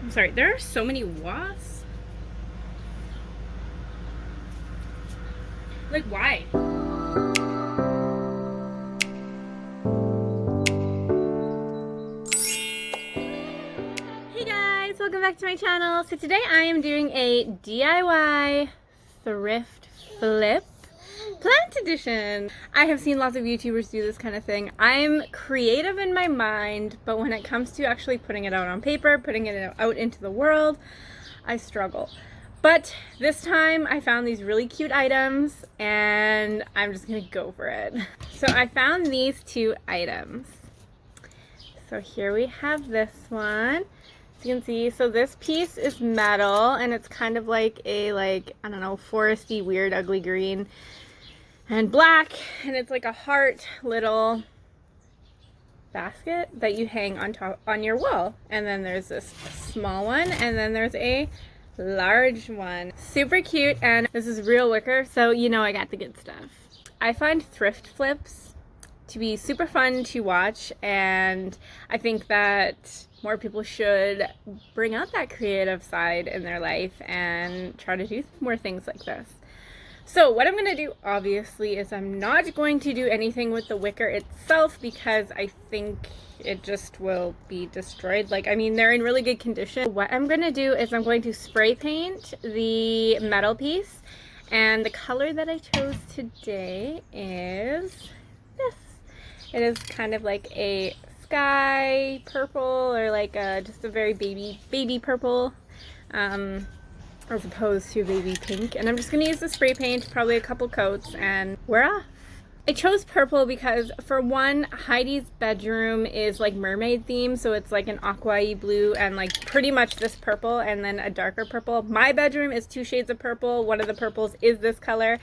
I'm sorry, there are so many wasps. Like, why? Hey guys, welcome back to my channel. So today I am doing a DIY thrift flip plant edition. I have seen lots of YouTubers do this kind of thing. I'm creative in my mind, but when it comes to actually putting it out on paper, putting it out into the world, I struggle. But this time I found these really cute items and I'm just gonna go for it. So I found these two items. So here we have this one. As you can see, so this piece is metal and it's kind of like a, I don't know, foresty, weird, ugly green and black, and it's like a heart little basket that you hang on top on your wall. And then there's this small one, and then there's a large one. Super cute, and this is real wicker, so you know I got the good stuff. I find thrift flips to be super fun to watch, and I think that more people should bring out that creative side in their life and try to do more things like this. So what I'm going to do, obviously, is I'm not going to do anything with the wicker itself because I think it just will be destroyed. I mean, they're in really good condition. What I'm going to do is I'm going to spray paint the metal piece, and the color that I chose today is this. It is kind of like a sky purple, or like just a very baby purple. As opposed to baby pink, and I'm just going to use the spray paint, probably a couple coats, and we're off. I chose purple because, for one, Heidi's bedroom is like mermaid theme, so it's like an aqua-y blue and like pretty much this purple and then a darker purple. My bedroom is 2 shades of purple. One of the purples is this color.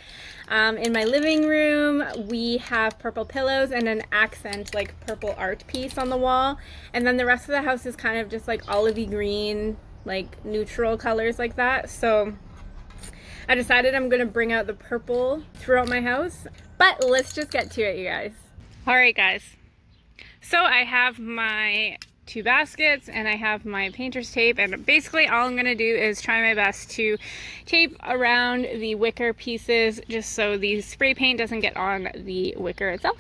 In my living room we have purple pillows and an accent like purple art piece on the wall, and then the rest of the house is kind of just like olivey green, like neutral colors like that. So I decided I'm gonna bring out the purple throughout my house. But let's just get to it, you guys. All right, guys. So I have my 2 baskets and I have my painter's tape, and basically all I'm gonna do is try my best to tape around the wicker pieces just so the spray paint doesn't get on the wicker itself.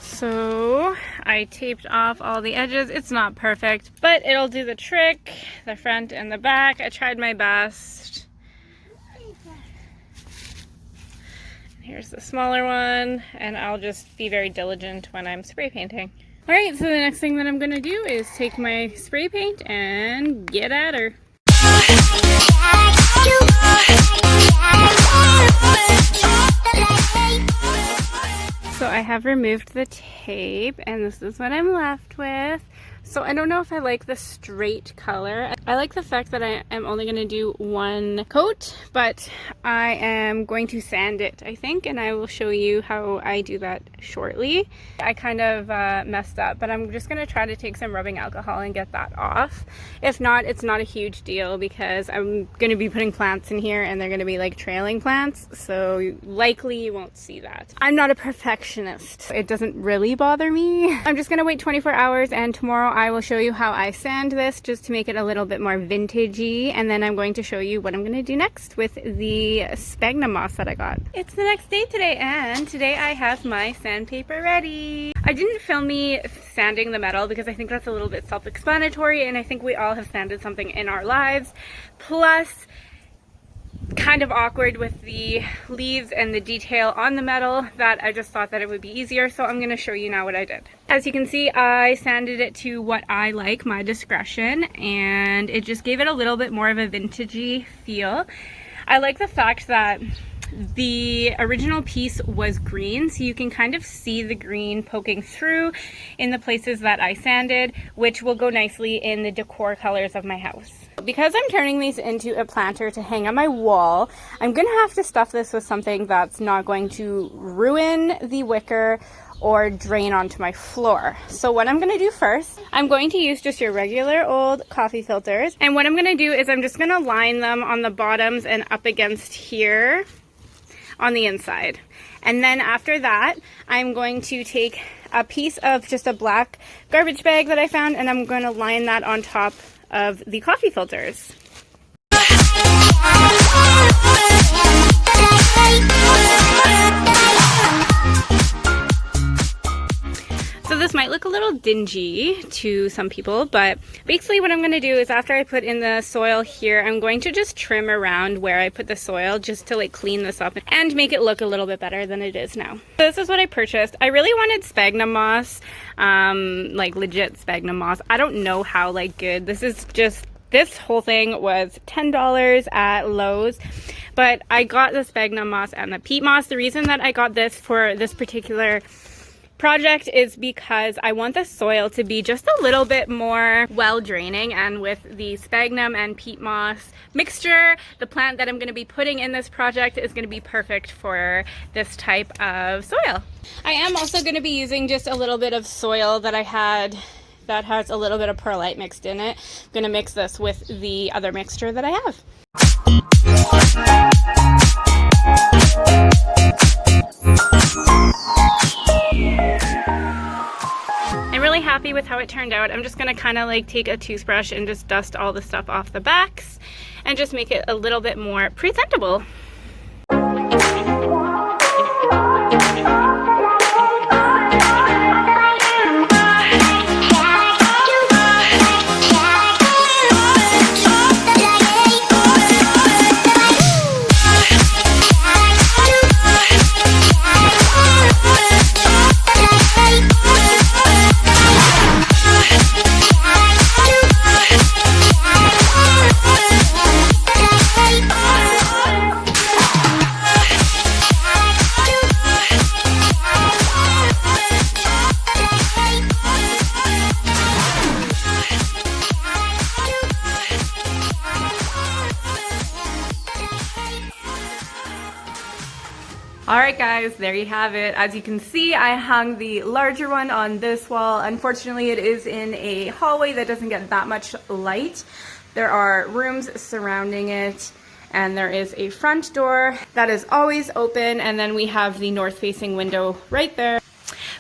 So I taped off all the edges. It's not perfect, but it'll do the trick. The front and the back. I tried my best. Here's the smaller one, and I'll just be very diligent when I'm spray painting. Alright, so the next thing that I'm going to do is take my spray paint and get at her. So I have removed the tape, and this is what I'm left with. So I don't know if I like the straight color. I like the fact that I am only going to do 1 coat, but I am going to sand it, I think, and I will show you how I do that shortly. I kind of messed up, but I'm just going to try to take some rubbing alcohol and get that off. If not, it's not a huge deal because I'm going to be putting plants in here and they're going to be like trailing plants, so likely you won't see that. I'm not a perfectionist. It doesn't really bother me. I'm just going to wait 24 hours, and tomorrow I will show you how I sand this just to make it a little bit more vintagey, and then I'm going to show you what I'm going to do next with the sphagnum moss that I got. It's the next day today, and today I have my sandpaper ready. I didn't film me sanding the metal because I think that's a little bit self-explanatory, and I think we all have sanded something in our lives. Plus, kind of awkward with the leaves and the detail on the metal, that I just thought that it would be easier, so I'm going to show you now what I did. As you can see, I sanded it to what I like, my discretion, and it just gave it a little bit more of a vintagey feel. I like the fact that the original piece was green, so you can kind of see the green poking through in the places that I sanded, which will go nicely in the decor colors of my house. Because I'm turning these into a planter to hang on my wall, I'm going to have to stuff this with something that's not going to ruin the wicker or drain onto my floor. So what I'm going to do first, I'm going to use just your regular old coffee filters. And what I'm going to do is I'm just going to line them on the bottoms and up against here on the inside. And then after that, I'm going to take a piece of just a black garbage bag that I found, and I'm going to line that on top of the coffee filters. So this might look a little dingy to some people, but basically what I'm going to do is after I put in the soil here, I'm going to just trim around where I put the soil just to like clean this up and make it look a little bit better than it is now. So this is what I purchased. I really wanted sphagnum moss, like legit sphagnum moss. I don't know how like good. This whole thing was $10 at Lowe's, but I got the sphagnum moss and the peat moss. The reason that I got this for this particular project is because I want the soil to be just a little bit more well draining, and with the sphagnum and peat moss mixture, the plant that I'm going to be putting in this project is going to be perfect for this type of soil. I am also going to be using just a little bit of soil that I had that has a little bit of perlite mixed in it. I'm going to mix this with the other mixture that I have. I'm really happy with how it turned out. I'm just going to kind of like take a toothbrush and just dust all the stuff off the backs and just make it a little bit more presentable. Alright guys, there you have it. As you can see, I hung the larger one on this wall. Unfortunately, it is in a hallway that doesn't get that much light. There are rooms surrounding it, and there is a front door that is always open, and then we have the north-facing window right there.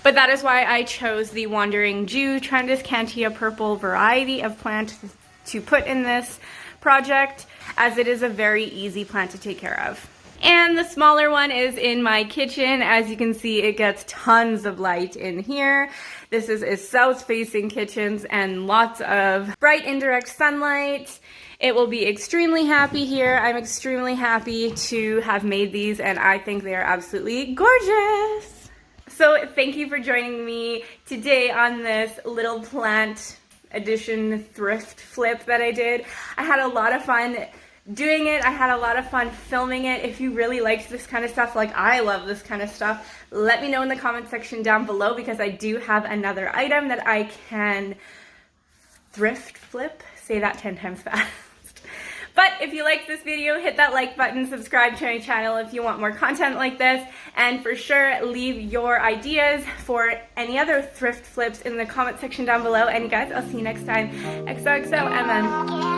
But that is why I chose the Wandering Jew Trandescantia purple variety of plant to put in this project, as it is a very easy plant to take care of. And the smaller one is in my kitchen. As you can see, it gets tons of light in here. This is a south-facing kitchen and lots of bright indirect sunlight. It will be extremely happy here. I'm extremely happy to have made these, and I think they are absolutely gorgeous. So thank you for joining me today on this little plant edition thrift flip that I did. I had a lot of fun doing it. I had a lot of fun filming it. If you really liked this kind of stuff, like I love this kind of stuff, let me know in the comment section down below, because I do have another item that I can thrift flip. Say that 10 times fast. But if you liked this video, hit that like button, subscribe to my channel if you want more content like this, and for sure leave your ideas for any other thrift flips in the comment section down below. And guys, I'll see you next time. XOXO MM.